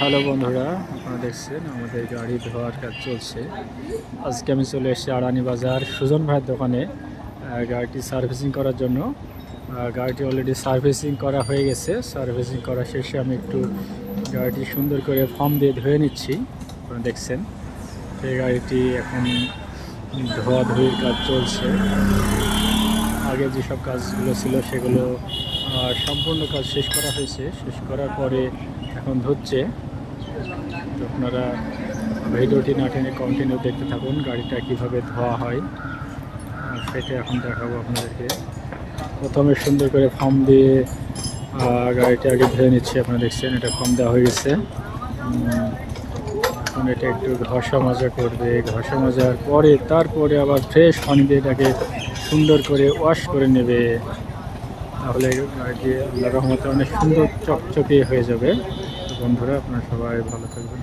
Hello বন্ধুরা, আপনারা দেখছেন আমাদের গাড়ি ধোয়ার কাজ চলছে। আজকে আমি চলে এসেছি আড়ানি বাজার সুজন ভাইয়ের দোকানে গাড়িটি সার্ভিসিং করার জন্য। গাড়িটি অলরেডি সার্ভিসিং করা হয়ে গেছে। সার্ভিসিং করা শেষে আমি একটু গাড়িটি সুন্দর করে ফর্ম দিয়ে ধুয়ে নিচ্ছি। আপনারা দেখছেন সেই গাড়িটি এখন ধোয়াধুয়ির কাজ চলছে। আগে যেসব কাজগুলো ছিল সেগুলো সম্পূর্ণ কাজ শেষ করা হয়েছে। শেষ করার পরে এখন ধুচ্ছে। তো আপনারা ভিডিওটি না টেনে কন্টিনিউ দেখতে থাকুন, গাড়িটা কিভাবে ধোয়া হয় সেটা এখন দেখাবো আপনাদেরকে। প্রথমে সুন্দর করে ফর্ম দিয়ে গাড়িটা আগে ধুয়ে নিচ্ছে। আপনারা দেখছেন এটা ফর্ম দেওয়া হয়ে গেছে। এখন এটা একটু ঘষা মাজা করবে। ঘষা মাজার পরে তারপরে আবার ফ্রেশ পানি দিয়ে এটাকে সুন্দর করে ওয়াশ করে নেবে। তাহলে গাড়িটি আল্লাহর রহমতে অনেক সুন্দর চকচকে হয়ে যাবে। তো বন্ধুরা, আপনারা সবাই ভালো থাকবেন।